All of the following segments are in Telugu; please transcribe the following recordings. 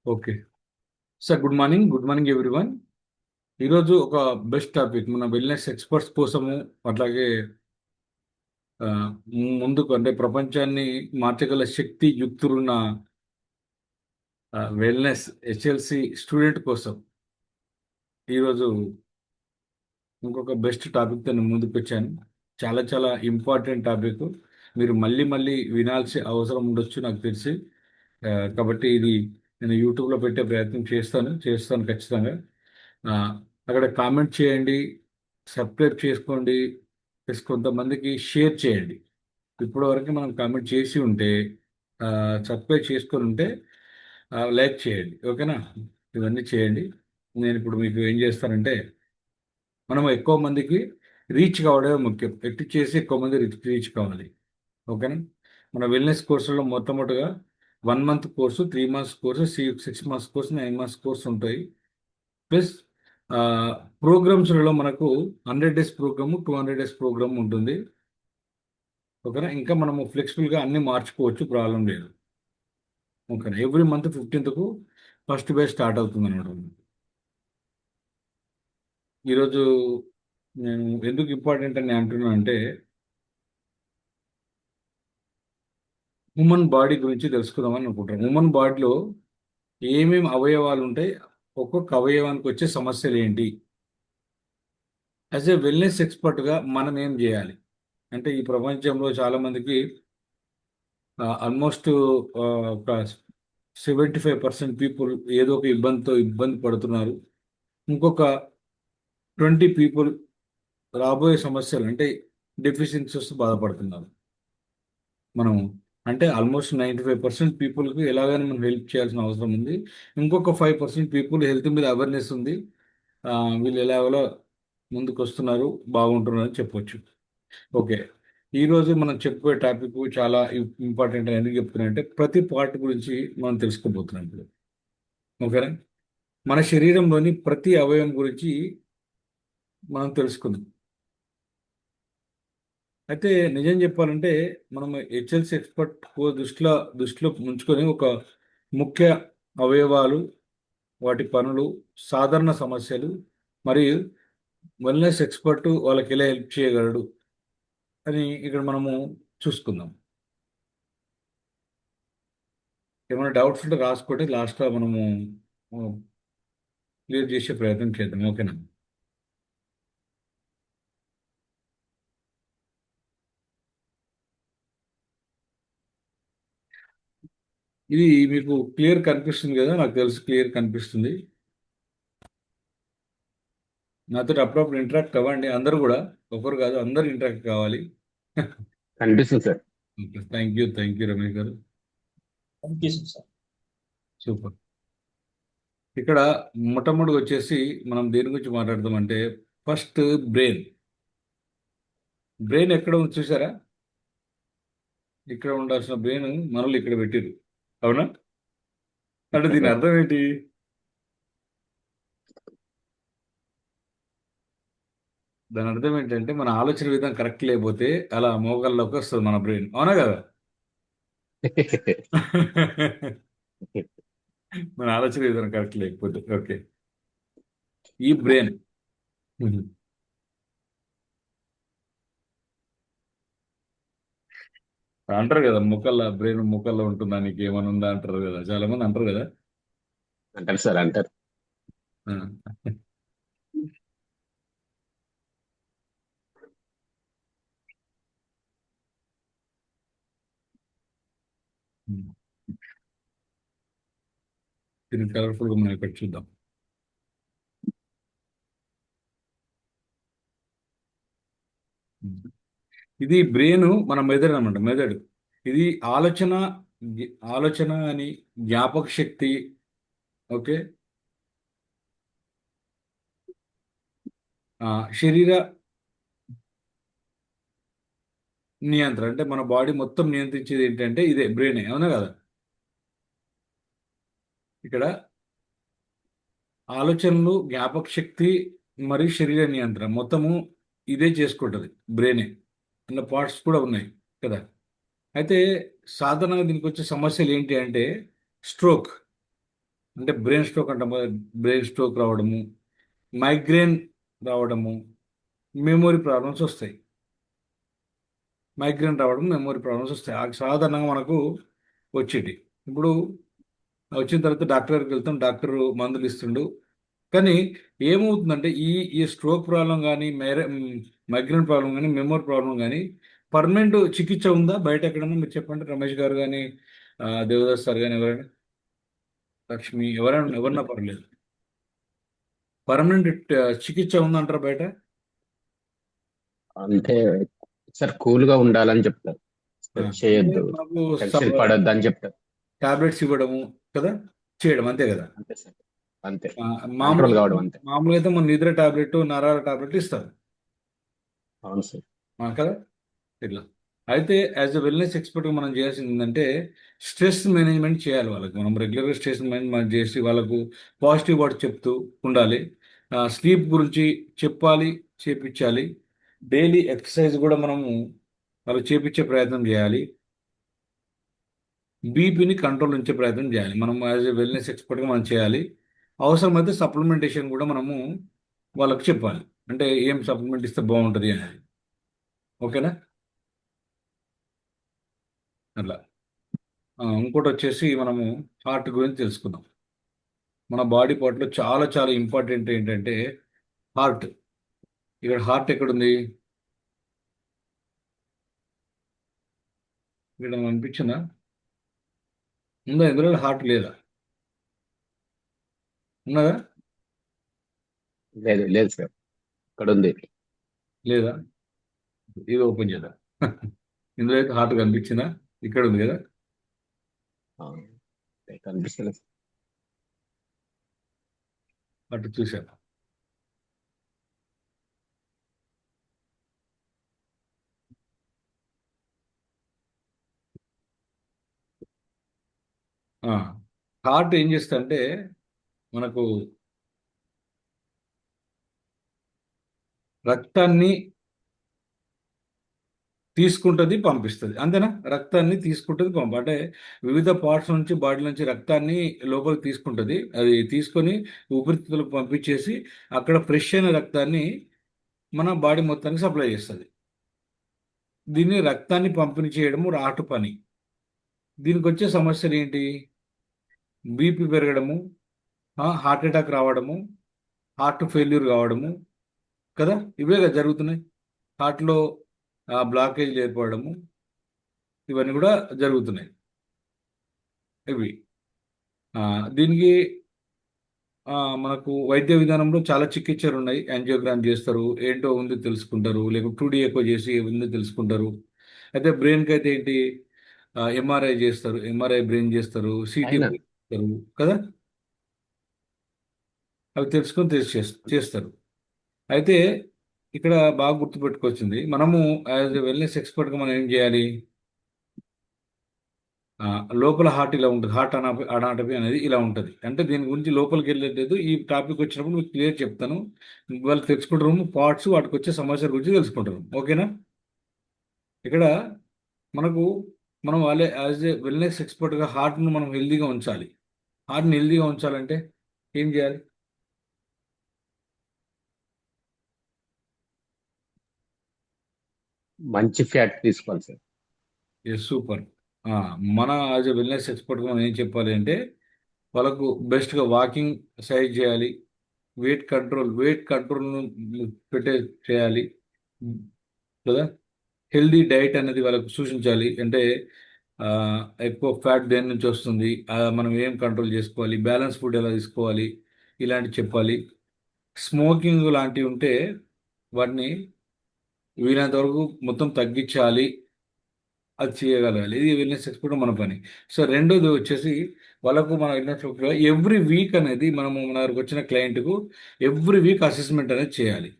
Okay. Sir good morning. Good morning everyone. ఈరోజు ఒక బెస్ట్ టాపిక్ మన వెల్నెస్ ఎక్స్పర్ట్స్ కోసము, అట్లాగే ఆ, ముందుకు అంటే ప్రపంచాన్ని మార్చగల శక్తి యుక్తులున్న వెల్నెస్ హెచ్ఎల్సి స్టూడెంట్ కోసం ఈరోజు ఇంకొక బెస్ట్ టాపిక్తో నేను ముందుకు వచ్చాను. చాలా చాలా ఇంపార్టెంట్ టాపిక్. మీరు మళ్ళీ మళ్ళీ వినాల్సిన అవసరం ఉండొచ్చు నాకు తెలిసి. కాబట్టి ఇది నేను యూట్యూబ్లో పెట్టే ప్రయత్నం చేస్తాను ఖచ్చితంగా. ఆ, అక్కడ కామెంట్ చేయండి, సబ్స్క్రైబ్ చేసుకోండి, ప్లస్ కొంతమందికి షేర్ చేయండి. ఇప్పటి వరకు మనం కామెంట్ చేసి ఉంటే, ఆ, సబ్స్క్రైబ్ చేసుకొని ఉంటే లైక్ చేయండి. ఓకేనా? ఇవన్నీ చేయండి. నేను ఇప్పుడు మీకు ఏం చేస్తానంటే, మనం ఎక్కువ మందికి రీచ్ కావడమే ముఖ్యం. ఎట్టి చేసి ఎక్కువ మంది రీచ్ కావాలి. ఓకేనా? మన వెల్నెస్ కోర్సులో మొట్టమొదటిగా 1 month course, 3 months course, 6 months course, 9 months course ఉంటాయి. ప్లస్ ప్రోగ్రామ్స్లలో మనకు 100 డేస్ ప్రోగ్రాము, 200 డేస్ ప్రోగ్రామ్ ఉంటుంది. ఓకేనా? ఇంకా మనము ఫ్లెక్సిబుల్గా అన్ని మార్చుకోవచ్చు, ప్రాబ్లం లేదు. ఓకేనా? ఎవ్రీ మంత్ 15కు ఫస్ట్ బ్యాచ్ స్టార్ట్ అవుతుంది అనమాట. ఈరోజు నేను ఎందుకు ఇంపార్టెంట్ అని అంటున్నాను అంటే, హ్యూమన్ బాడీ గురించి తెలుసుకుందామని అనుకుంటాను. హ్యూమన్ బాడీలో ఏమేమి అవయవాలు ఉంటాయి, ఒక్కొక్క అవయవానికి వచ్చే సమస్యలు ఏంటి, యాజ్ ఏ వెల్నెస్ ఎక్స్పర్ట్గా మనం ఏం చేయాలి అంటే, ఈ ప్రపంచంలో చాలామందికి ఆల్మోస్ట్ ఒక 75% పీపుల్ ఏదో ఒక ఇబ్బంది పడుతున్నారు. ఇంకొక 20 పీపుల్ రాబోయే సమస్యలు అంటే డెఫిషియన్సీస్ బాధపడుతున్నారు. మనం అంటే ఆల్మోస్ట్ 95% పీపుల్కి ఎలాగైనా మనం హెల్ప్ చేయాల్సిన అవసరం ఉంది. ఇంకొక 5% పీపుల్ హెల్త్ మీద అవేర్నెస్ ఉంది. వీళ్ళు ఎలాగోలా ముందుకు వస్తున్నారు, బాగుంటున్నారు అని చెప్పొచ్చు. ఓకే. ఈరోజు మనం చెప్పుకోే టాపిక్ చాలా ఇంపార్టెంట్ అని ఎందుకు చెప్తున్నా అంటే, ప్రతి పార్ట్ గురించి మనం తెలుసుకోబోతున్నాం ఇప్పుడు. ఓకేనా? మన శరీరంలోని ప్రతి అవయవం గురించి మనం తెలుసుకుందాం. అయితే నిజం చెప్పాలంటే, మనం హెచ్ఎల్సి ఎక్స్పర్ట్ దృష్టిలో ఉంచుకొని ఒక ముఖ్య అవయవాలు, వాటి పనులు, సాధారణ సమస్యలు మరియు వెల్నెస్ ఎక్స్పర్ట్ వాళ్ళకి ఎలా హెల్ప్ చేయగలడు అని ఇక్కడ మనము చూసుకుందాం. ఏమైనా డౌట్స్ ఉంటే రాసుకోండి, లాస్ట్లో మనము క్లియర్ చేసే ప్రయత్నం చేద్దాం. ఓకేనా? ఇది మీకు క్లియర్ కనిపిస్తుంది కదా? నాకు తెలుసు క్లియర్ కనిపిస్తుంది. నాతో అప్పుడప్పుడు ఇంటరాక్ట్ అవ్వండి అందరూ కూడా, ఒకరు కాదు అందరూ ఇంటరాక్ట్ కావాలి. కనిపిస్తుంది సార్. థ్యాంక్ యూ రమేష్ గారు. కనిపిస్తుంది సార్. సూపర్. ఇక్కడ మొట్టమొదటి వచ్చేసి మనం దేని గురించి మాట్లాడదాం అంటే, ఫస్ట్ బ్రెయిన్. బ్రెయిన్ ఎక్కడ ఉంది చూసారా? ఇక్కడ ఉండాల్సిన బ్రెయిన్ మనల్ని ఇక్కడ పెట్టిరు. అవునా? అంటే దీని అర్థం ఏంటి? దాని అర్థం ఏంటంటే, మన ఆలోచన విధానం కరెక్ట్ లేకపోతే అలా మోకాల్లోకి వస్తుంది మన బ్రెయిన్. అవునా కదా? మన ఆలోచన విధానం కరెక్ట్ లేకపోతే. ఓకే. ఈ బ్రెయిన్ అంటారు కదా, బ్రెయిన్ ముక్కల్లో ఉంటుందా, నీకు ఏమైనా ఉందా అంటారు కదా, చాలా మంది అంటారు కదా. అంటారు సార్, అంటారు. ఆ. దీన్ని కలర్ఫుల్గా మనం ఇక్కడ చూద్దాం. ఇది బ్రెయిన్, మన మెదడు అనమాట. మెదడు ఇది ఆలోచన, ఆలోచన అని, జ్ఞాపక శక్తి. ఓకే. శరీర నియంత్రణ అంటే మన బాడీ మొత్తం నియంత్రించేది ఏంటంటే ఇదే బ్రెయినే. అవునా కదా? ఇక్కడ ఆలోచనలు, జ్ఞాపక శక్తి మరియు శరీర నియంత్రణ మొత్తము ఇదే చేసుకుంటుంది, బ్రెయినే. అందులో పార్ట్స్ కూడా ఉన్నాయి కదా. అయితే సాధారణంగా దీనికి వచ్చే సమస్యలు ఏంటి అంటే, స్ట్రోక్, అంటే బ్రెయిన్ స్ట్రోక్ అంటాము, బ్రెయిన్ స్ట్రోక్ రావడము, మైగ్రేన్ రావడము, మెమొరీ ప్రాబ్లమ్స్ వస్తాయి. మైగ్రేన్ రావడం, మెమొరీ ప్రాబ్లమ్స్ వస్తాయి. సాధారణంగా మనకు వచ్చేటి. ఇప్పుడు వచ్చిన తర్వాత డాక్టర్ దగ్గరికి వెళ్తాం, డాక్టర్ మందులు ఇస్తుండు. కానీ ఏమవుతుందంటే ఈ ఈ స్ట్రోక్ ప్రాబ్లం కానీ, మైగ్రేన్ ప్రాబ్లం కానీ, మెమొరీ ప్రాబ్లం కానీ పర్మనెంట్ చికిత్స ఉందా బయట ఎక్కడన్నా? మీరు చెప్పండి, రమేష్ గారు కానీ, దేవదాస్ సార్ కానీ, ఎవరైనా, లక్ష్మి, ఎవరన్నా పర్లేదు. పర్మనెంట్ చికిత్స ఉందంటారా బయట? అంటే సార్ కూల్ గా ఉండాలని చెప్తారు. ఆ, స్ట్రెస్ అంటే చేయొద్దు, మనకు టెన్షన్ పడొద్దు అని చెప్తారు. టాబ్లెట్స్ ఇవ్వడము కదా, చేయడం అంతే కదా. అంతే సార్, అంతే. ఆ, కంట్రోల్ మామూలుగా కావడం అంతే. మామూలుగా అయితే మన నిద్ర టాబ్లెట్, నరాల టాబ్లెట్ ఇస్తారు అవును సార్. కదా, ఇట్లా. అయితే యాజ్ ఎ వెల్నెస్ ఎక్స్పర్ట్గా మనం చేయాల్సింది ఏంటంటే స్ట్రెస్ మేనేజ్మెంట్ చేయాలి వాళ్ళకి. మనం రెగ్యులర్గా స్ట్రెస్ మేనేజ్మెంట్ చేసి వాళ్ళకు పాజిటివ్ వర్డ్ చెప్తూ ఉండాలి. స్లీప్ గురించి చెప్పాలి, చేపించాలి. డైలీ ఎక్సర్సైజ్ కూడా మనము వాళ్ళకి చేపించే ప్రయత్నం చేయాలి. బీపీని కంట్రోల్ ఉంచే ప్రయత్నం చేయాలి. మనం యాజ్ ఎ వెల్నెస్ ఎక్స్పర్ట్గా మనం చేయాలి. అవసరమైతే సప్లిమెంటేషన్ కూడా మనము వాళ్ళకి చెప్పాలి. అంటే ఏం సప్లిమెంట్ ఇస్తే బాగుంటుంది అనేది. ఓకేనా? అట్లా. ఇంకోటి వచ్చేసి మనము హార్ట్ గురించి తెలుసుకుందాం. మన బాడీ పార్ట్లో చాలా చాలా ఇంపార్టెంట్ ఏంటంటే హార్ట్. ఇక్కడ హార్ట్ ఎక్కడుంది? ఇక్కడ అనిపించిందా? ఉందా? ఇందులో హార్ట్ లేదా? ఉన్నదా? లేదు లేదు సార్, ఇక్కడ ఉంది. లేదా? ఇది ఓపెన్ చేద్దాం. ఇందులో అయితే హార్ట్ కనిపించిందా? ఇక్కడ ఉంది కదా. ఆ, కనిపిస్తలేదు సార్. అటు చూశాను. హార్ట్ ఏం చేస్తా అంటే మనకు రక్తాన్ని తీసుకుంటుంది, పంపిస్తుంది. అంతేనా? రక్తాన్ని తీసుకుంటుంది, అంటే వివిధ పార్ట్స్ నుంచి, బాడీ నుంచి రక్తాన్ని లోపలికి తీసుకుంటుంది. అది తీసుకొని ఊపిరితిత్తులకు పంపించేసి అక్కడ ఫ్రెష్ అయిన రక్తాన్ని మన బాడీ మొత్తానికి సప్లై చేస్తుంది. దీన్ని రక్తాన్ని పంపిణీ చేయడము హార్ట్ పని. దీనికి వచ్చే సమస్యలు ఏంటి? బీపీ పెరగడము, హార్ట్ అటాక్ రావడము, హార్ట్ ఫెయిల్యూర్ కావడము కదా, ఇవే కదా జరుగుతున్నాయి. హార్ట్లో బ్లాకేజ్ ఏర్పడము, ఇవన్నీ కూడా జరుగుతున్నాయి. ఇవి దీనికి మనకు వైద్య విధానంలో చాలా చికిత్సలు ఉన్నాయి. యాంజియోగ్రామ్ చేస్తారు, ఏంటో ఉంది తెలుసుకుంటారు, లేకపోతే 2D ఎకో చేసి ఏముందో తెలుసుకుంటారు. అయితే బ్రెయిన్కి అయితే ఏంటి, ఎంఆర్ఐ చేస్తారు, ఎంఆర్ఐ బ్రెయిన్ చేస్తారు, సిటీ అయినా చేస్తారు కదా, అవి తెలుసుకొని చేస్తారు. అయితే ఇక్కడ బాగా గుర్తుపెట్టుకొచ్చింది, మనము యాజ్ ఎ వెల్నెస్ ఎక్స్పర్ట్గా మనం ఏం చేయాలి? ఆ, లోపల హార్ట్ ఇలా ఉంటుంది, హార్ట్ అనాటమీ అనేది ఇలా ఉంటుంది. అంటే దీని గురించి లోపలికి వెళ్ళలేదు, ఈ టాపిక్ వచ్చినప్పుడు మీకు క్లియర్ చెప్తాను. వాళ్ళు తెలుసుకుంటారు పార్ట్స్, వాటికి వచ్చే సమస్యల గురించి తెలుసుకుంటారు. ఓకేనా? ఇక్కడ మనకు మనం వాళ్ళే యాజ్ ఏ వెల్నెస్ ఎక్స్పర్ట్గా హార్ట్ను మనం హెల్దీగా ఉంచాలి. హార్ట్ని హెల్దీగా ఉంచాలంటే ఏం చేయాలి? మంచి ఫ్యాట్ తీసుకోవాలి సార్. Yes, super. మన యాజ్ ఎ వెల్నెస్ ఎక్స్పర్ట్గా మనం ఏం చెప్పాలి అంటే వాళ్ళకు బెస్ట్గా వాకింగ్ సైజ్ చేయాలి, వెయిట్ కంట్రోల్ పెట్టే చేయాలి కదా. హెల్దీ డైట్ అనేది వాళ్ళకు సూచించాలి. అంటే ఆ, ఎక్కువ ఫ్యాట్ దేని నుంచి వస్తుంది, మనం ఏం కంట్రోల్ చేసుకోవాలి, బ్యాలెన్స్ ఫుడ్ ఎలా తీసుకోవాలి, ఇలాంటివి చెప్పాలి. స్మోకింగ్ లాంటివి ఉంటే వాటిని వీలైనంత వరకు మొత్తం తగ్గించాలి. అది చేయగలగాలి. ఇది వెల్నెస్ ఎక్స్పర్ట్ మన పని. సో రెండోది వచ్చేసి వాళ్ళకు మన వెల్నెస్ ఎక్స్పర్ట్ ఎవ్రీ వీక్ అనేది మనము మన దగ్గరకు వచ్చిన క్లయింట్కు ఎవ్రీ వీక్ అసెస్మెంట్ అనేది చేయాలి.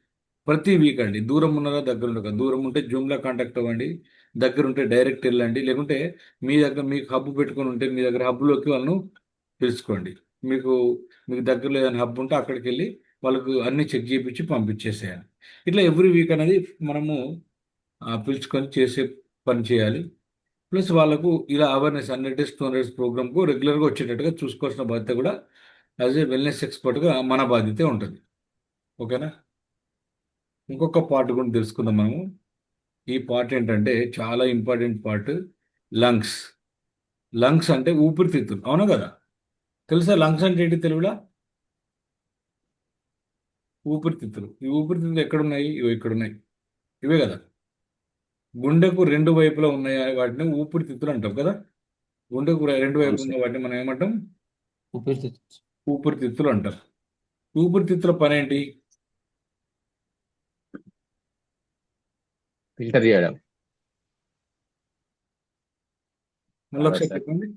ప్రతి వీక్ అండి. దూరం ఉన్నారా, దగ్గర ఉండగా, దూరం ఉంటే జూమ్లో కాంటాక్ట్ అవ్వండి, దగ్గర ఉంటే డైరెక్ట్ వెళ్ళండి, లేకుంటే మీ దగ్గర మీకు హబ్ పెట్టుకొని ఉంటే మీ దగ్గర హబ్లోకి వాళ్ళను పిలుచుకోండి. మీకు మీకు దగ్గరలో ఏదైనా హబ్ ఉంటే అక్కడికి వెళ్ళి వాళ్ళకు అన్ని చెక్ చేయించి పంపించేసేయాలి. ఇట్లా ఎవ్రీ వీక్ అనేది మనము పిలుచుకొని చేసే పని చేయాలి. ప్లస్ వాళ్ళకు ఇలా అవేర్నెస్ 100 డేస్ 200 డేస్ ప్రోగ్రామ్కు రెగ్యులర్గా వచ్చేటట్టుగా చూసుకోవాల్సిన బాధ్యత కూడా యాజ్ ఏ వెల్నెస్ ఎక్స్పర్ట్గా మన బాధ్యతే ఉంటుంది. ఓకేనా? ఇంకొక పార్ట్ గురించి తెలుసుకుందాం మనము. ఈ పార్ట్ ఏంటంటే చాలా ఇంపార్టెంట్ పార్ట్, లంగ్స్. లంగ్స్ అంటే ఊపిరితిత్తులు, అవునా కదా? తెలుసా లంగ్స్ అంటే ఏంటి తెలుగులో? ఊపిరితిత్తులు. ఈ ఊపిరితిత్తులు ఎక్కడున్నాయి? ఇవి ఇక్కడ ఉన్నాయి. ఇవే కదా. గుండెకు రెండు వైపులా ఉన్నాయి వాటిని ఊపిరితిత్తులు అంటాం కదా. గుండెకు రెండు అవును వైపులు ఉన్న సార్. వాటిని మనం ఏమంటాం? ఊపిరితిత్తు. ఊపిరితిత్తులు అంటారు. ఊపిరితిత్తుల పని ఏంటి? ఫిల్టర్ చేయడం మళ్ళీ కాదా ఒకసారి సార్? చెప్పండి.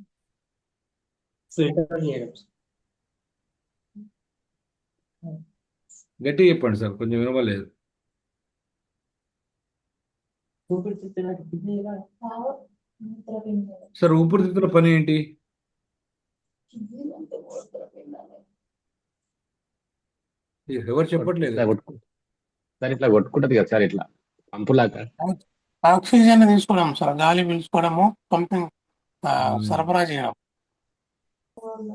ఫిల్టర్ చేయడం. గట్టిగా చెప్పండి సార్, కొంచెం వినవలేదు. ఊపిరితిత్తుల సార్ ఊపిరితిత్తుల పని ఏంటి? ఎవరు చెప్పట్లేదు. ఇట్లా కొట్టుకు సార్, ఇట్లా కొట్టుకుంటది కదా సార్, ఇట్లా పంపులాగా. ఆక్సిజన్ తీసుకోవడం సార్, గాలి పీల్చుకోవడము, పంపింగ్ సరఫరా చేయడం.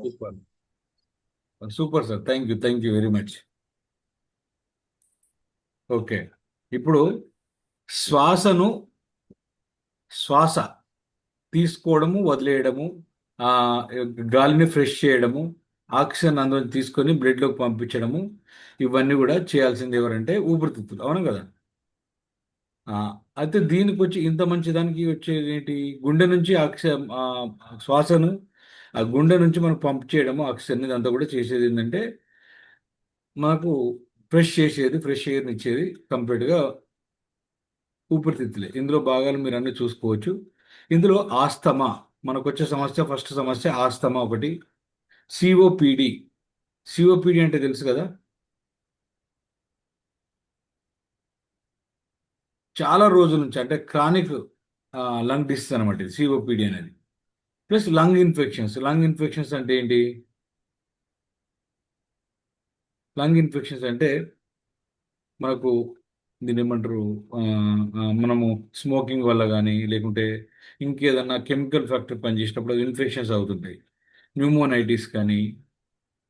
Super super sir, thank you very much. Okay, ఇప్పుడు శ్వాసను శ్వాస తీసుకోవడము, వదిలేయడము, ఆ, గాలిని ఫ్రెష్ చేయడము, ఆక్సిజన్ అందులో తీసుకొని బ్లడ్లోకి పంపించడము, ఇవన్నీ కూడా చేయాల్సింది ఎవరంటే ఊపిరితిత్తులు, అవును కదా? ఆ, అయితే దీనికి వచ్చి ఇంత మంచి దానికి వచ్చేది ఏంటి? గుండె నుంచి ఆక్సిజన్, శ్వాసను ఆ గుండె నుంచి మనం పంప్ చేయడము ఆక్సిజన్, ఇదంతా కూడా చేసేది ఏంటంటే మనకు ఫ్రెష్ ఎయిర్ని ఇచ్చేది కంప్లీట్గా ఊపిరితిత్తులే. ఇందులో భాగాలు మీరు అన్ని చూసుకోవచ్చు. ఇందులో ఆస్తమా మనకు వచ్చే సమస్య, ఫస్ట్ సమస్య ఆస్తమా ఒకటి. సిఓపిడి. సిఓపిడి అంటే తెలుసు కదా, చాలా రోజుల నుంచి అంటే క్రానిక్ లంగ్ డిసీజ్ అనమాట ఇది సిఓపిడి అనేది. ప్లస్ లంగ్ ఇన్ఫెక్షన్స్ అంటే ఏంటి? లంగ్ ఇన్ఫెక్షన్స్ అంటే మనకు దీన్ని ఏమంటారు, ఆ, మనము స్మోకింగ్ వల్ల కానీ లేకుంటే ఇంకేదన్నా కెమికల్ ఫ్యాక్టరీ పనిచేసినప్పుడు అది ఇన్ఫెక్షన్స్ అవుతుంటాయి. న్యూమోనైటిస్ కానీ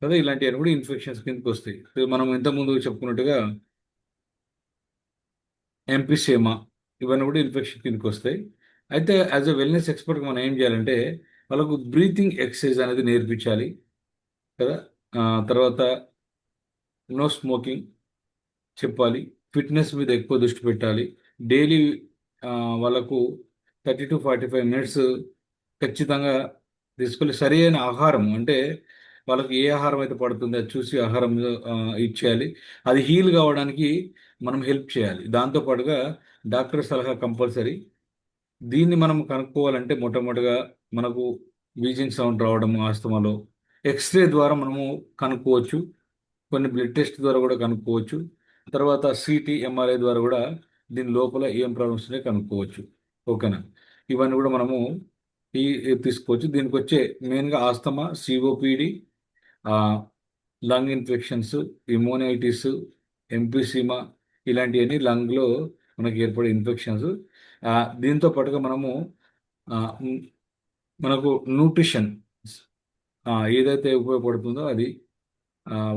కదా, ఇలాంటివన్నీ కూడా ఇన్ఫెక్షన్స్ కిందకి వస్తాయి. సో మనం ఇంతకుముందు చెప్పుకున్నట్టుగా ఎంపిసేమా, ఇవన్నీ కూడా ఇన్ఫెక్షన్ కిందకి వస్తాయి. అయితే యాజ్ ఎ వెల్నెస్ ఎక్స్పర్ట్గా మనం ఏం చేయాలంటే వాళ్ళకు బ్రీతింగ్ ఎక్సర్సైజ్ అనేది నేర్పించాలి కదా. ఆ, తర్వాత నో స్మోకింగ్ చెప్పాలి. ఫిట్నెస్ మీద ఎక్కువ దృష్టి పెట్టాలి. డైలీ వాళ్ళకు 30 to 45 మినిట్స్ ఖచ్చితంగా తీసుకెళ్ళి సరి అయిన ఆహారం అంటే వాళ్ళకి ఏ ఆహారం అయితే పడుతుందో అది చూసి ఆహారం ఆ, ఇచ్చేయాలి. అది హీల్ కావడానికి మనం హెల్ప్ చేయాలి. దాంతోపాటుగా డాక్టర్ సలహా కంపల్సరీ. దీన్ని మనం కనుక్కోవాలంటే మొట్టమొదటిగా మనకు వీజింగ్ సౌండ్ రావడం ఆస్తమాలో ఎక్స్రే ద్వారా మనము కనుక్కోవచ్చు. కొన్ని బ్లడ్ టెస్ట్ ద్వారా కూడా కనుక్కోవచ్చు. తర్వాత సిటీ ఎంఆర్ఐ ద్వారా కూడా దీని లోపల ఏం ప్రాబ్లమ్స్ ఉన్నాయో కనుక్కోవచ్చు. ఓకేనా? ఇవన్నీ కూడా మనము తీసుకోవచ్చు. దీనికి వచ్చే మెయిన్గా ఆస్తమా, సిఓపిడి, లంగ్ ఇన్ఫెక్షన్స్, ఇమ్యూనైటిస్, ఎంపీసీమా, ఇలాంటివన్నీ లంగ్లో మనకి ఏర్పడే ఇన్ఫెక్షన్స్. దీంతో పాటుగా మనము ఆ, మ్, మనకు న్యూట్రిషన్ ఏదైతే ఉపయోగపడుతుందో అది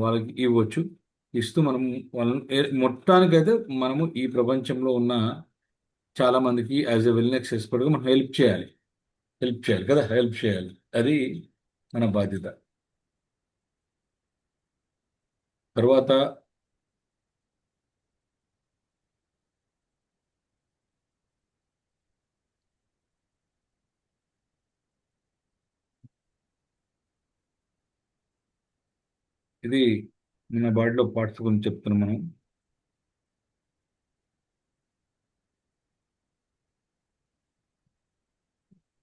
వాళ్ళకి ఇవ్వచ్చు. ఇస్తూ మనం వాళ్ళని మొత్తానికైతే మనము ఈ ప్రపంచంలో ఉన్న చాలా మందికి యాజ్ ఎ వెల్నెస్ ఎక్స్పర్ట్గా మనం హెల్ప్ చేయాలి కదా, హెల్ప్ చేయాలి. అది మన బాధ్యత. తర్వాత ఇది మన బాడీలో పార్ట్స్ గురించి చెప్తున్నాం మనం.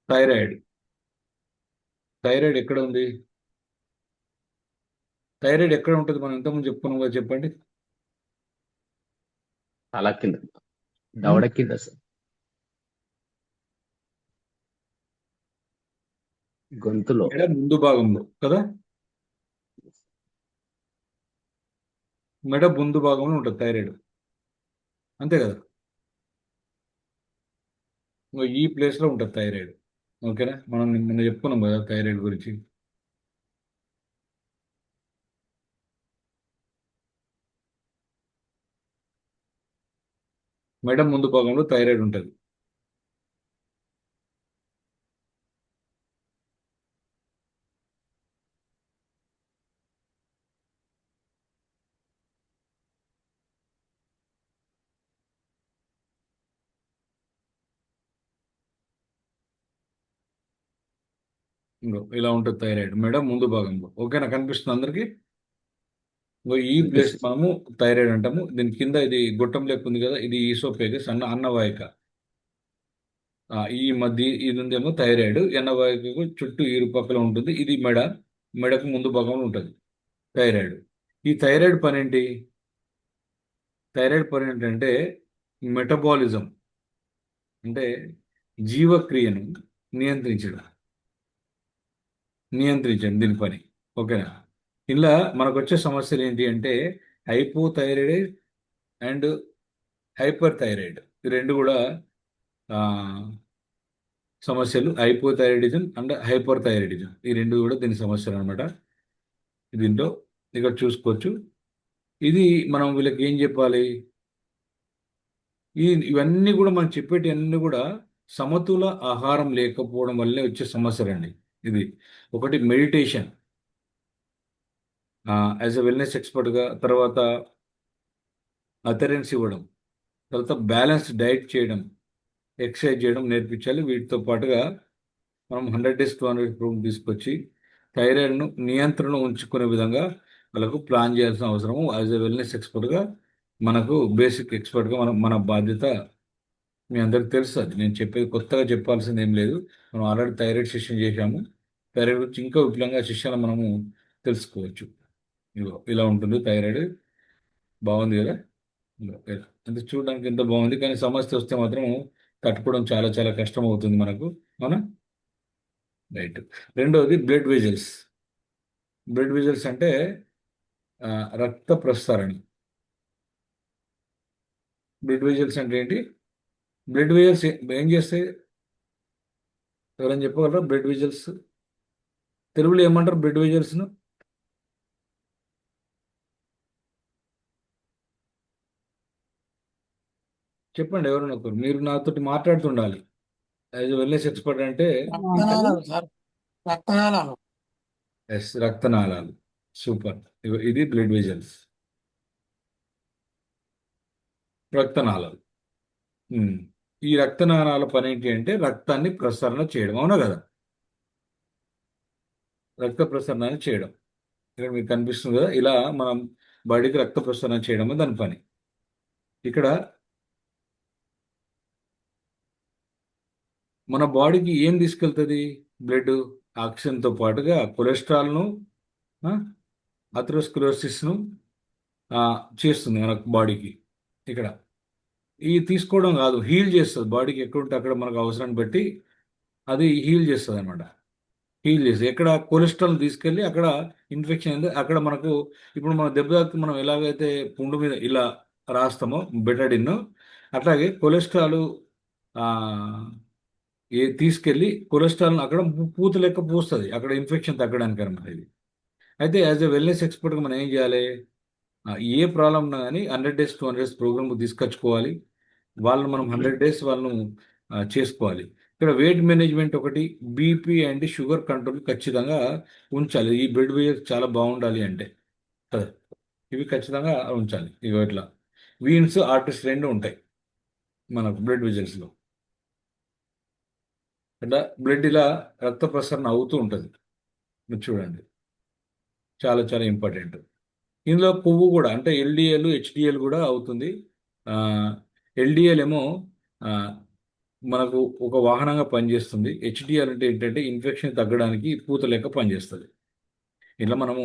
థైరాయిడ్. థైరాయిడ్ ఎక్కడ ఉంది? థైరాయిడ్ ఎక్కడ ఉంటుంది? మనం ఎంతమంది చెప్పుకున్నాం కదా, చెప్పండి. తల కింద, ఉం? దవడ కింద సార్, గొంతులో. మెడ ముందు భాగంలో కదా, మెడ ముందు భాగంలో ఉంటుంది థైరాయిడ్, అంతే కదా. ఇంకో ఈ ప్లేస్లో ఉంటుంది థైరాయిడ్. ఓకేనా? మనం నిన్న చెప్పుకున్నాం కదా థైరాయిడ్ గురించి. మెడ ముందు భాగంలో థైరాయిడ్ ఉంటుంది. ఇంగో ఇలా ఉంటుంది థైరాయిడ్ మెడ ముందు భాగంలో. ఓకేనా? కనిపిస్తుంది అందరికీ? ఇంగో ఈ ప్లేస్ అనిపిస్తుంది. మనము థైరాయిడ్ అంటాము. దీని కింద ఇది గొట్టం లెక్క ఉంది కదా, ఇది ఈసోఫేగస్ అన్నవాహిక. ఈ మధ్య ఇది ఉందేమో థైరాయిడ్, ఎన్నవాహికకు చుట్టూ ఇరుపక్కల ఉంటుంది. ఇది మెడకు ముందు భాగంలో ఉంటుంది థైరాయిడ్. ఈ థైరాయిడ్ పని ఏంటంటే మెటబాలిజం, అంటే జీవక్రియను నియంత్రించడం నియంత్రించండి దీని పని. ఓకేనా? ఇలా మనకు వచ్చే సమస్యలు ఏంటి అంటే హైపోథైరాయిడ్ అండ్ హైపర్ థైరాయిడ్, ఈ రెండు కూడా ఆ, సమస్యలు. హైపోథైరాయిడిజం అండ్ హైపర్ థైరాయిడిజం, ఈ రెండు కూడా దీని సమస్యలు అనమాట. దీంట్లో ఇక్కడ చూసుకోవచ్చు. ఇది మనం వీళ్ళకి ఏం చెప్పాలి? ఇవన్నీ కూడా మనం చెప్పేటి అన్నీ కూడా సమతుల ఆహారం లేకపోవడం వల్లే వచ్చే సమస్యలండి. ఇది ఒకటి మెడిటేషన్, యాజ్ ఎ వెల్నెస్ ఎక్స్పర్ట్గా, తర్వాత అథరెన్స్ ఇవ్వడం, తర్వాత బ్యాలెన్స్డ్ డైట్ చేయడం, ఎక్సర్సైజ్ చేయడం నేర్పించాలి. వీటితో పాటుగా మనం 100 days to 100 ప్రోగ్రామ్ తీసుకొచ్చి థైరాయిడ్ను నియంత్రణ ఉంచుకునే విధంగా వాళ్ళకు ప్లాన్ చేయాల్సిన అవసరము. యాజ్ ఎ వెల్నెస్ ఎక్స్పర్ట్గా మనకు బేసిక్ ఎక్స్పర్ట్గా మన బాధ్యత మీ అందరికి తెలుసు. అది నేను చెప్పేది కొత్తగా చెప్పాల్సింది ఏం లేదు. మనం ఆల్రెడీ థైరాయిడ్ సెషన్ చేశాము. థైరాయిడ్ గురించి ఇంకా విపులంగా సెషన్లో మనము తెలుసుకోవచ్చు. ఇగో ఇలా ఉంటుంది థైరాయిడ్. బాగుంది కదా? ఇగో ఇలా. అంటే చూడడానికి ఎంత బాగుంది, కానీ సమస్య వస్తే మాత్రం తట్టుకోవడం చాలా చాలా కష్టం అవుతుంది మనకు. అవునా? రైట్. రెండవది బ్లడ్ వెజల్స్. బ్లడ్ వెజల్స్ అంటే రక్త ప్రసరణ. బ్లడ్ వెజల్స్ అంటే ఏంటి? బ్లడ్ వెజల్స్ ఏం చేస్తాయి? ఎవరైనా చెప్పగలరా? బ్లడ్ వెజల్స్ తెలుగులో ఏమంటారు? బ్లడ్ వెజల్స్ను చెప్పండి ఎవరైనా ఒకరు. మీరు నాతోటి మాట్లాడుతుండాలి. యాజ్ వెల్నెస్ ఎక్స్పర్ట్ అంటే రక్తనాళాలు సార్, రక్తనాళాలు. ఎస్, రక్తనాళాలు. సూపర్. ఇది బ్లడ్ వెజల్స్, రక్తనాళాలు. ఉమ్. ఈ రక్తనాళాల పని ఏంటి అంటే రక్తాన్ని ప్రసరణ చేయడం. అవునా కదా? రక్త ప్రసరణ చేయడం. ఇక్కడ మీకు కనిపిస్తుంది కదా, ఇలా మనం బాడీకి రక్త ప్రసరణ చేయడం దాని పని. ఇక్కడ మన బాడీకి ఏం తీసుకెళ్తుంది? బ్లడ్ ఆక్సిజన్తో పాటుగా కొలెస్ట్రాల్ను, అథెరోస్క్లెరోసిస్ను చేస్తుంది మన బాడీకి. ఇక్కడ ఈ తీసుకోవడం కాదు, హీల్ చేస్తుంది. బాడీకి ఎక్కడుంటే అక్కడ మనకు అవసరాన్ని బట్టి అది హీల్ చేస్తుంది అనమాట. హీల్ చేస్తుంది. ఎక్కడ కొలెస్ట్రాల్ తీసుకెళ్ళి అక్కడ ఇన్ఫెక్షన్ అయింది అక్కడ మనకు, ఇప్పుడు మన దెబ్బ తాకితే మనం ఎలాగైతే పుండు మీద ఇలా రాస్తామో బెటడిన్, అట్లాగే కొలెస్ట్రాల్ తీసుకెళ్ళి కొలెస్ట్రాల్ని అక్కడ పూత లెక్క పూస్తుంది అక్కడ ఇన్ఫెక్షన్ తగ్గడానికి అనమాట ఇది. అయితే యాజ్ ఎ వెల్నెస్ ఎక్స్పర్ట్గా మనం ఏం చేయాలి? ఏ ప్రాబ్లం ఉన్నా కానీ 100 days to 100 days ప్రోగ్రామ్ తీసుకొచ్చుకోవాలి. వాళ్ళని మనం 100 days వాళ్ళను చేసుకోవాలి. ఇక్కడ వెయిట్ మేనేజ్మెంట్ ఒకటి, బీపీ అండ్ షుగర్ కంట్రోల్ ఖచ్చితంగా ఉంచాలి. ఈ బ్లడ్ ప్రెషర్ చాలా బాగుండాలి అంటే కదా, ఇవి ఖచ్చితంగా ఉంచాలి. ఇవి ఇట్లా వీన్స్ ఆర్టరీస్ రెండు ఉంటాయి మనకు బ్లడ్ వెజల్స్లో. ఇట్లా బ్లడ్ ఇలా రక్త ప్రసరణ అవుతూ ఉంటుంది. మీరు చూడండి, చాలా చాలా ఇంపార్టెంట్. ఇందులో కొవ్వు కూడా, అంటే ఎల్డిఎల్ హెచ్డిఎల్ కూడా అవుతుంది. ఎల్డిఎల్ ఏమో ఆ, మనకు ఒక వాహనంగా పనిచేస్తుంది. హెచ్డిఎల్ అంటే ఏంటంటే ఇన్ఫెక్షన్ తగ్గడానికి పూత లెక్క పనిచేస్తుంది. ఇట్లా మనము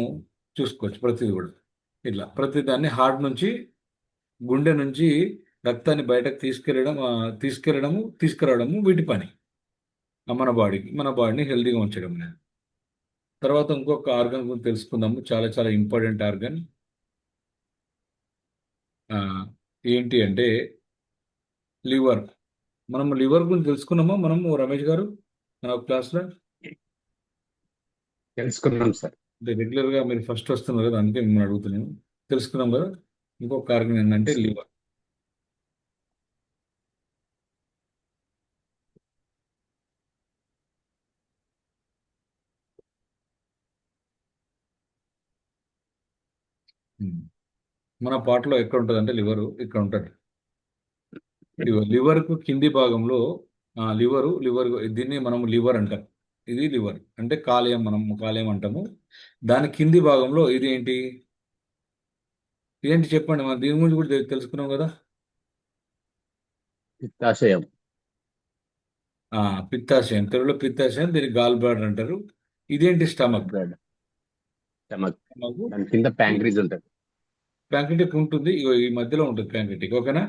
చూసుకోవచ్చు ప్రతిదీ కూడా. ఇట్లా ప్రతిదాన్ని హార్ట్ నుంచి, గుండె నుంచి రక్తాన్ని బయటకు తీసుకురావడము వీటి పని. మన బాడీని హెల్తీగా ఉంచడం అనేది. తర్వాత ఇంకొక ఆర్గన్ గురించి తెలుసుకుందాము, చాలా చాలా ఇంపార్టెంట్ ఆర్గన్. ఏంటి అంటే లివర్. మనం లివర్ గురించి తెలుసుకున్నామా మనము, రమేష్ గారు? మన క్లాస్లో తెలుసుకున్నాం సార్. అంటే రెగ్యులర్గా మీరు ఫస్ట్ వస్తున్నారు కదా, అందుకే మిమ్మల్ని అడుగుతున్నాను. తెలుసుకున్నాం కదా. ఇంకొక కారణం ఏంటంటే లివర్. మన పాటలో ఎక్కడ ఉంటుంది అంటే లివరు ఇక్కడ ఉంటుంది. లివర్కు కింది భాగంలో లివర్ దీన్ని మనం లివర్ అంటాం. ఇది లివర్ అంటే కాలేయం, మనం కాలేయం అంటాము. దాని కింది భాగంలో ఇది ఏంటి ఏంటి చెప్పండి, మనం దీని గురించి కూడా తెలుసుకున్నాం కదా. పిత్తాశయం. ఆ, పిత్తాశయం, తెలుగులో పిత్తాశయం, దీన్ని గాల్ బ్లాడర్ అంటారు. ఇదేంటి స్టమక్. బ్లడ్. స్టమక్. దాని కింద ప్యాంక్రీస్ ఉంటుంది. ప్యాంక్రిటిక్ ఉంటుంది, ఇగో ఈ మధ్యలో ఉంటుంది ప్యాంక్రిటిక్. ఓకేనా.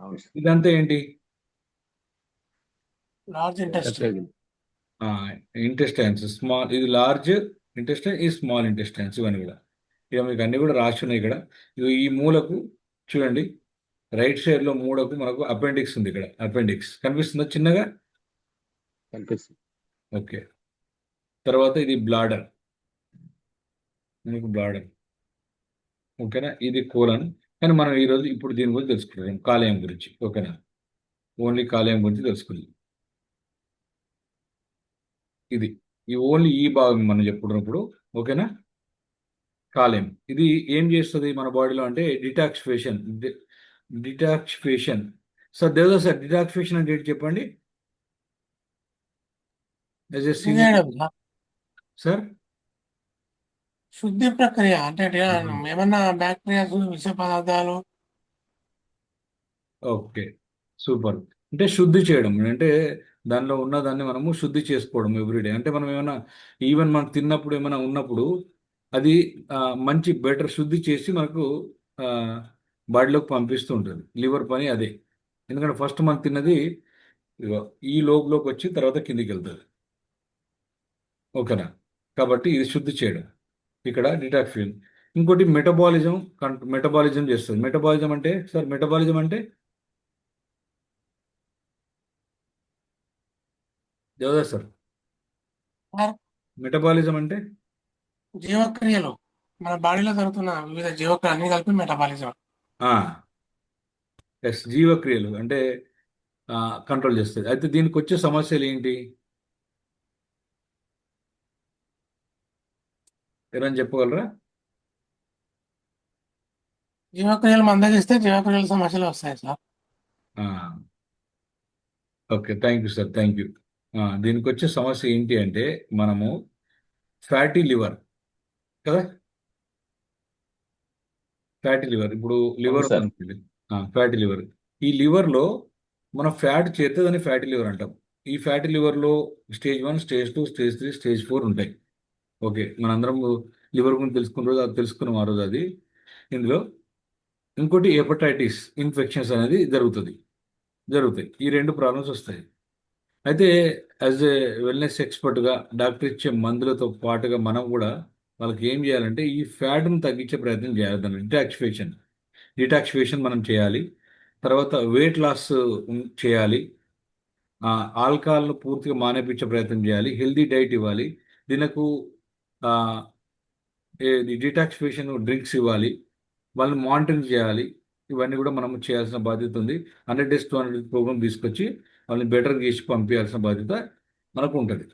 అవును సార్. ఇదంతా ఏంటి, లార్జ్ ఇంటెస్టైన్. ఇంటెస్టైన్స్. స్మాల్, ఇది లార్జ్ ఇంటెస్టైన్, ఈ స్మాల్ ఇంటెస్టైన్స్. ఇవన్నీ కూడా ఇక మీకు అన్ని కూడా రాసి ఉన్నాయి ఇక్కడ. ఇగో ఈ మూలకు చూడండి, రైట్ సైడ్ లో మూలకు మనకు అపెండిక్స్ ఉంది. ఇక్కడ అపెండిక్స్ కనిపిస్తుందా చిన్నగా. కనిపిస్తుంది. ఓకే. తర్వాత ఇది బ్లాడర్, మనకు బ్లాడర్. ఓకేనా. ఇది కోలన్. కానీ మనం ఈరోజు ఇప్పుడు దీని గురించి తెలుసుకుంటాం, కాలేయం గురించి. ఓకేనా. ఓన్లీ కాలేయం గురించి తెలుసుకుందాం. ఇది ఈ ఓన్లీ ఈ భాగం మనం చెప్పుకున్నప్పుడు. ఓకేనా. కాలేయం ఇది ఏం చేస్తుంది మన బాడీలో అంటే డిటాక్సిఫికేషన్. డిటాక్సిఫికేషన్. సార్ దేవదా సార్, డిటాక్సిఫికేషన్ అంటే ఏంటి చెప్పండి. యాజ్ ఎ శుద్ధి చేయడం సార్. సార్. శుద్ధి ప్రక్రియ అంటే ఏమన్నా బ్యాక్టీరియాస్, విష పదార్థాలు. Okay, super. అంటే శుద్ధి చేయడం అంటే దానిలో ఉన్న దాన్ని మనము శుద్ధి చేసుకోవడం ఎవ్రీడే. అంటే మనం ఏమైనా ఈవెన్ మనం తిన్నప్పుడు ఏమైనా ఉన్నప్పుడు అది మంచి బెటర్ శుద్ధి చేసి మనకు బాడీలోకి పంపిస్తూ ఉంటుంది. లివర్ పని అదే. ఎందుకంటే ఫస్ట్ మనం తిన్నది ఇగో ఈ లోపలోకి వచ్చి తర్వాత కిందికి వెళ్తుంది. ఓకేనా. కాబట్టి ఇది శుద్ధి చేయడం ఇక్కడ డిటాక్సిఫికేషన్. ఇంకోటి మెటబాలిజం. మెటబాలిజం చేస్తుంది. మెటబాలిజం అంటే సార్, మెటబాలిజం అంటే దేవదాస్ సార్, సార్, మెటబాలిజం అంటే జీవక్రియలు మన బాడీలో జరుగుతున్న వివిధ జీవక్రియలు అన్ని కలిపి మెటబాలిజం. ఎస్, జీవక్రియలు అంటే కంట్రోల్ చేస్తుంది. అయితే దీనికి వచ్చే సమస్యలు ఏంటి, ఎవరైనా చెప్పగలరా. జీవక్రియలు మందగిస్తే జీవక్రియల సమస్యలు వస్తాయి sir. Okay, thank you sir, thank you. దీనికి వచ్చే సమస్య ఏంటి అంటే మనము ఫ్యాటీ లివర్ కదా. ఫ్యాటీ లివర్, ఇప్పుడు లివర్ సార్. ఉందనుకోండి, ఫ్యాటీ లివర్. ఈ లివర్లో మనం ఫ్యాట్ చేస్తే దాన్ని ఫ్యాటీ లివర్ అంటాం. ఈ ఫ్యాటీ లివర్లో స్టేజ్ 1, స్టేజ్ 2, స్టేజ్ 3, స్టేజ్ 4 ఉంటాయి. ఓకే, మనందరం లివర్ గురించి తెలుసుకున్న రోజు అది తెలుసుకున్నాం ఆ రోజు. అది ఇందులో ఇంకోటి హెపటైటిస్ ఇన్ఫెక్షన్స్ అనేది జరుగుతాయి. ఈ 2 ప్రాబ్లమ్స్ వస్తాయి. అయితే యాజ్ ఏ వెల్నెస్ ఎక్స్పర్ట్గా డాక్టర్ ఇచ్చే మందులతో పాటుగా మనం కూడా వాళ్ళకి ఏం చేయాలంటే ఈ ఫ్యాట్ను తగ్గించే ప్రయత్నం చేయాలి. దాన్ని డిటాక్సిఫికేషన్ మనం చేయాలి. తర్వాత వెయిట్ లాస్ చేయాలి. ఆల్కహాల్ను పూర్తిగా మానేపించే ప్రయత్నం చేయాలి. హెల్దీ డైట్ ఇవ్వాలి. దీనికి డిటాక్సిఫికేషన్ డ్రింక్స్ ఇవ్వాలి. వాళ్ళని మానిటరింగ్ చేయాలి. ఇవన్నీ కూడా మనం చేయాల్సిన బాధ్యత ఉంది. 100 days to 100 ప్రోగ్రామ్ తీసుకొచ్చి వాళ్ళని బెటర్ చేసి పంపించాల్సిన బాధ్యత మనకు ఉంటుంది.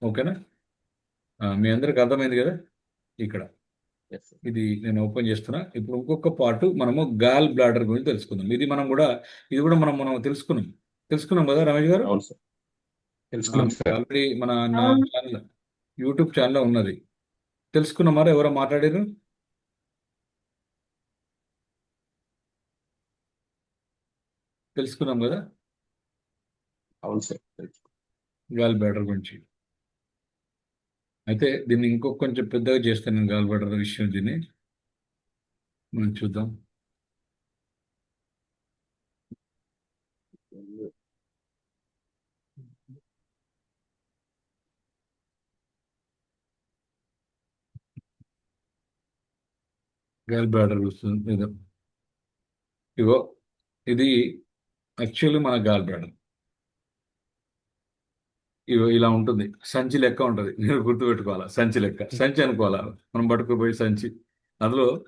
ఓకేనా. మీ అందరికి అర్థమైంది కదా. ఇక్కడ Yes, sir. ఇది నేను ఓపెన్ చేస్తున్నా. ఇప్పుడు ఇంకొక పార్ట్ మనము గాల్ బ్లాడర్ గురించి తెలుసుకుందాం. ఇది కూడా మనం తెలుసుకున్నాం కదా రమేష్ గారు. అవును సార్. తెలుసుకున్నాం సార్. ఆల్రెడీ మన ఛానల్, యూట్యూబ్ ఛానల్లో ఉన్నది. తెలుసుకున్నామారా, ఎవరో మాట్లాడారు. తెలుసుకున్నాం కదా అవును సార్. గాల్ బ్లాడర్ గురించి. అయితే దీన్ని ఇంకొక కొంచెం పెద్దగా చేస్తాను నేను, గాల్ బ్లాడర్ విషయం. దీన్ని మనం చూద్దాం. గాల్ బ్లాడర్ వస్తుంది ఇగో ఇది యాక్చువల్లీ మన గాల్ బ్లాడర్. ఇలా ఉంటుంది, సంచి లెక్క ఉంటుంది. మీరు గుర్తుపెట్టుకోవాలా, సంచి లెక్క, సంచి అనుకోవాలా, మనం పట్టుకుపోయి సంచి, అందులో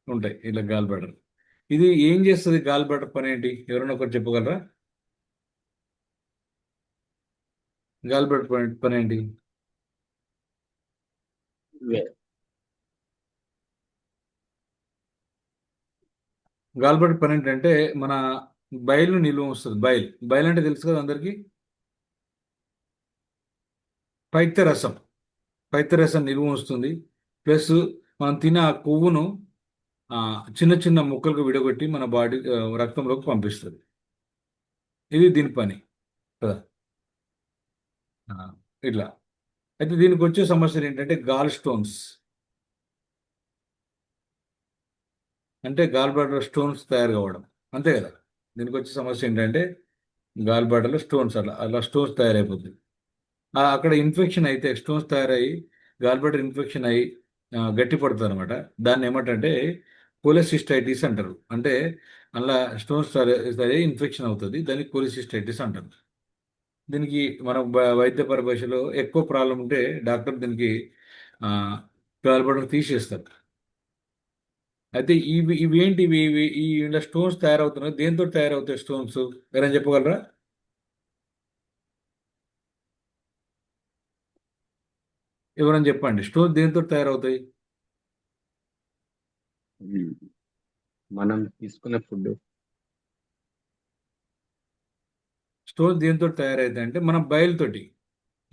ఉంటాయి ఇలా గాల్ బ్లాడర్. ఇది ఏం చేస్తుంది? గాల్ బ్లాడర్ పని ఏంటి? ఎవరైనా ఒకరు చెప్పగలరా? గాల్ బ్లాడర్ పని ఏంటి? వే- గాల్ బ్లాడర్ పని ఏంటంటే మన బయలు నిల్వ వస్తుంది. బయలు అంటే తెలుసు కదా అందరికీ, పైత్యరసం. పైత్యరసం నిల్వ వస్తుంది. ప్లస్ మనం తినే ఆ కొవ్వును ఆ, చిన్న చిన్న ముక్కలుగా విడగొట్టి మన బాడీ రక్తంలోకి పంపిస్తుంది. ఇది దీని పని కదా. ఆ, ఇట్లా. అయితే దీనికి వచ్చే సమస్యలు ఏంటంటే గాల్ స్టోన్స్, అంటే గాల్ బ్లాడర్ స్టోన్స్ తయారు కావడం, అంతే కదా. దీనికి వచ్చే సమస్య ఏంటంటే గాల్ బ్లాడర్లో స్టోన్స్, అలా అలా స్టోన్స్ తయారైపోతుంది. అక్కడ ఇన్ఫెక్షన్ అయితే స్టోన్స్ తయారయ్యి గాల్ బ్లాడర్ ఇన్ఫెక్షన్ అయ్యి గట్టి పడుతుంది అనమాట. దాన్ని ఏమంటే కోలెసిస్టైటిస్ అంటారు. అంటే అలా స్టోన్స్ సరే ఇన్ఫెక్షన్ అవుతుంది, దాన్ని కోలెసిస్టైటిస్ అంటారు. దీనికి మన వైద్య పరిభాషలో ఎక్కువ ప్రాబ్లం ఉంటే డాక్టర్ దీనికి గాల్ బ్లాడర్ తీసేస్తారు. అయితే ఇవి ఏంటి? ఈ ఇలా స్టోన్స్ తయారవుతున్నాయి. దేంతో తయారవుతాయి స్టోన్స్? ఎవరైనా చెప్పగలరా? ఎవరైనా చెప్పండి, స్టోన్స్ దేంతో తయారవుతాయి? ఉమ్, మనం తీసుకునే ఫుడ్. స్టోన్స్ దేంతో తయారవుతాయి అంటే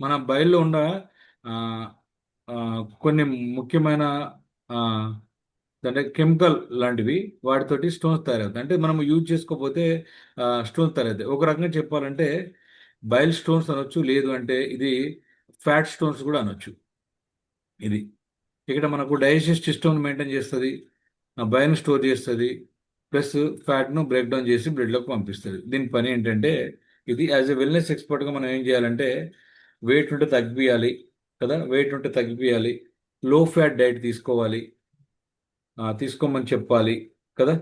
మన బయల్లో ఉన్న ఆ, ఆ, కొన్ని ముఖ్యమైన ఆ, అంటే కెమికల్ లాంటివి, వాటితోటి స్టోన్స్ తయారవుతాయి. అంటే మనం యూజ్ చేసుకోకపోతే స్టోన్స్ తయారవుతాయి. ఒక రకంగా చెప్పాలంటే బైల్ స్టోన్స్ అనొచ్చు, లేదు అంటే ఇది ఫ్యాట్ స్టోన్స్ కూడా అనొచ్చు. ఇది ఇక్కడ మనకు డైజెస్ట్ సిస్టమ్ మెయింటైన్ చేస్తుంది, బైల్ను స్టోర్ చేస్తుంది, ప్లస్ ఫ్యాట్ను బ్రేక్ డౌన్ చేసి బ్లడ్లోకి పంపిస్తుంది. దీని పని ఏంటంటే ఇది యాజ్ ఎ వెల్నెస్ ఎక్స్పర్ట్గా మనం ఏం చేయాలంటే వెయిట్ ఉంటే తగ్గియాలి కదా, వెయిట్ ఉంటే తగ్గియాలి, లో ఫ్యాట్ డైట్ తీసుకోవాలి, తీసుకోమని చెప్పాలి కదా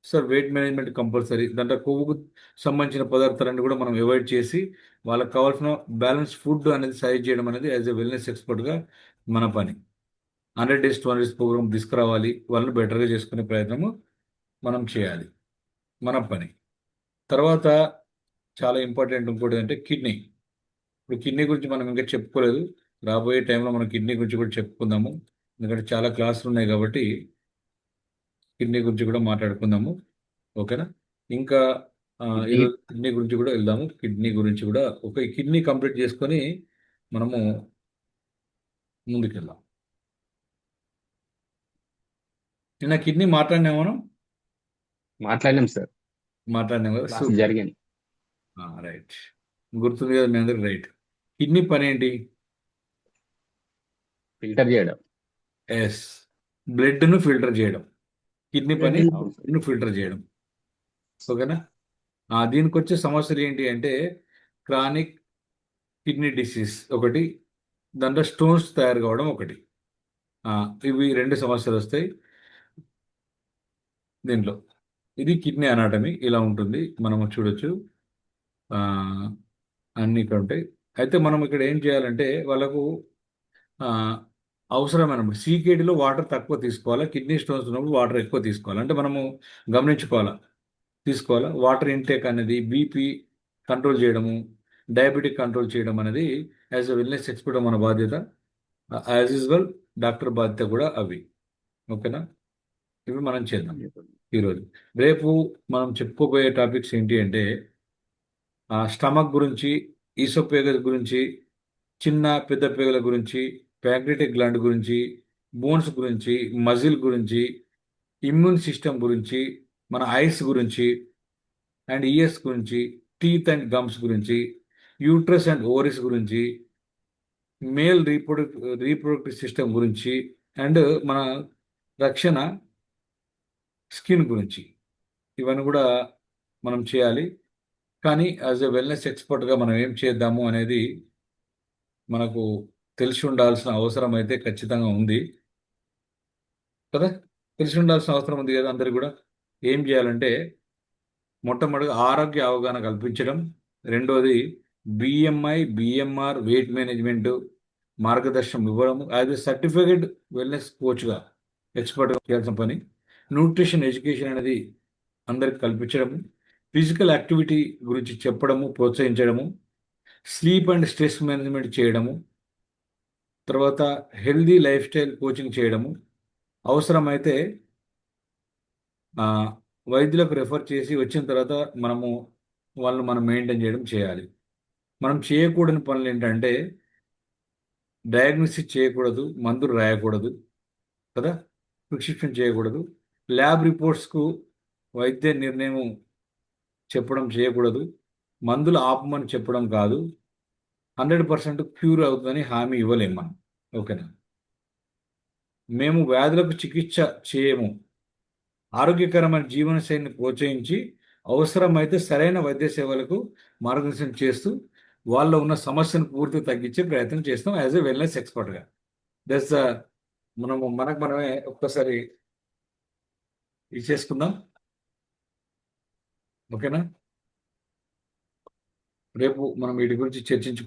సార్. Weight management compulsory. దాంట్లో కొవ్వుకు సంబంధించిన పదార్థాలన్నీ కూడా మనం అవాయిడ్ చేసి వాళ్ళకి కావాల్సిన బ్యాలెన్స్ ఫుడ్ అనేది సజెస్ట్ చేయడం అనేది యాజ్ ఎ వెల్నెస్ ఎక్స్పర్ట్గా మన పని. 100 days 200 days ప్రోగ్రామ్ తీసుకురావాలి, వాళ్ళని బెటర్గా చేసుకునే ప్రయత్నము మనం చేయాలి, మన పని. తర్వాత చాలా ఇంపార్టెంట్ ఇంకోటి అంటే కిడ్నీ. ఇప్పుడు కిడ్నీ గురించి మనం ఇంకా చెప్పుకోలేదు, రాబోయే టైంలో మనం కిడ్నీ గురించి కూడా చెప్పుకుందాము. ఎందుకంటే చాలా క్లాసులు ఉన్నాయి కాబట్టి కిడ్నీ గురించి కూడా మాట్లాడుకుందాము. ఓకేనా? ఇంకా కిడ్నీ ఈరోజు కిడ్నీ గురించి కూడా వెళ్దాము. కిడ్నీ గురించి కూడా ఒక కిడ్నీ కంప్లీట్ చేసుకొని మనము ముందుకెళ్దాం. నిన్న కిడ్నీ మాట్లాడినాం మనం, మాట్లాడినాం సార్, మాట్లాడినాం కదా, క్లాస్ సూపర్. జరిగాయి. రైట్, గుర్తుంది కదా మీ అందరికి. రైట్. కిడ్నీ పని ఏంటి? ఫిల్టర్ చేయడం. ఎస్, బ్లడ్ను ఫిల్టర్ చేయడం. కిడ్నీ పని అవును సార్. బ్లడ్ను ఫిల్టర్ చేయడం. ఓకేనా? దీనికి వచ్చే సమస్యలు ఏంటి అంటే క్రానిక్ కిడ్నీ డిసీజ్ ఒకటి, దాంట్లో స్టోన్స్ తయారు కావడం ఒకటి. ఇవి రెండు సమస్యలు వస్తాయి దీంట్లో. ఇది కిడ్నీ అనాటమీ, ఇలా ఉంటుంది, మనము చూడొచ్చు. ఆ, అన్ని ఇక్కడ ఉంటాయి. అయితే మనం ఇక్కడ ఏం చేయాలంటే వాళ్ళకు ఆ, అవసరమైనప్పుడు సీకేడీలో వాటర్ తక్కువ తీసుకోవాలా, కిడ్నీ స్టోన్స్ ఉన్నప్పుడు వాటర్ ఎక్కువ తీసుకోవాలి. అంటే మనము తీసుకోవాలా. వాటర్ ఇంటేక్ అనేది బీపీ కంట్రోల్ చేయడము, డయాబెటిక్ కంట్రోల్ చేయడం అనేది యాజ్ ఎ వెల్నెస్ ఎక్స్పర్ట్ మన బాధ్యత. యాజ్ యూజువల్ డాక్టర్ బాధ్యత కూడా అవి. ఓకేనా? ఇవి మనం చేద్దాం ఈరోజు. రేపు మనం చెప్పుకోబోయే టాపిక్స్ ఏంటి అంటే స్టమక్ గురించి, ఈసోపేగస్ గురించి, చిన్న పెద్ద పేగుల గురించి, ప్యాంక్రియాటిక్ గ్లాండ్ గురించి, బోన్స్ గురించి, మజిల్ గురించి, ఇమ్యూన్ సిస్టమ్ గురించి, మన ఐస్ గురించి అండ్ ఇయర్స్ గురించి, టీత్ అండ్ గమ్స్ గురించి, యూట్రస్ అండ్ ఓవరీస్ గురించి, మేల్ రీప్రొడక్టివ్ సిస్టమ్ గురించి, అండ్ మన రక్షణ స్కిన్ గురించి, ఇవన్నీ కూడా మనం చేయాలి. కానీ యాజ్ ఎ వెల్నెస్ ఎక్స్పర్ట్గా మనం ఏం చేద్దాము అనేది మనకు తెలిసి ఉండాల్సిన అవసరం అయితే ఖచ్చితంగా ఉంది కదా. తెలిసి ఉండాల్సిన అవసరం ఉంది కదా అందరికి కూడా. ఏం చేయాలంటే మొట్టమొదటిగా ఆరోగ్య అవగాహన కల్పించడం, రెండోది బిఎంఐ, బిఎంఆర్, వెయిట్ మేనేజ్మెంట్ మార్గదర్శనం ఇవ్వడము, యాజ్ ఎ సర్టిఫికేట్ వెల్నెస్ కోచ్గా ఎక్స్పర్ట్గా చేయాల్సిన పని. న్యూట్రిషన్ ఎడ్యుకేషన్ అనేది అందరికి కల్పించడము, ఫిజికల్ యాక్టివిటీ గురించి చెప్పడము, ప్రోత్సహించడము, స్లీప్ అండ్ స్ట్రెస్ మేనేజ్మెంట్ చేయడము, తర్వాత హెల్దీ లైఫ్ స్టైల్ కోచింగ్ చేయడము, అవసరమైతే ఆ, వైద్యులకు రెఫర్ చేసి వచ్చిన తర్వాత వాళ్ళని మనం మెయింటైన్ చేయడం చేయాలి. మనం చేయకూడని పనులు ఏంటంటే డయాగ్నోసిస్ చేయకూడదు, మందులు రాయకూడదు కదా, ప్రిస్క్రిప్షన్ చేయకూడదు, ల్యాబ్ రిపోర్ట్స్కు వైద్య నిర్ణయం చెప్పడం చేయకూడదు, మందులు ఆపమని చెప్పడం కాదు. 100% క్యూర్ అవుతుందని హామీ ఇవ్వలేము మనం. ఓకేనా? మేము వ్యాధులకు చికిత్స చేయము, ఆరోగ్యకరమైన జీవనశైలిని ప్రోత్సహించి అవసరమైతే సరైన వైద్య సేవలకు మార్గదర్శనం చేస్తూ వాళ్ళలో ఉన్న సమస్యను పూర్తిగా తగ్గించే ప్రయత్నం చేస్తాం యాజ్ ఎ వెల్నెస్ ఎక్స్పర్ట్గా. దట్స్ మనకు మనమే ఒక్కసారి ఇచ్చేసుకుందాం. ఓకేనా? రేపు మనం వీటి గురించి చర్చించు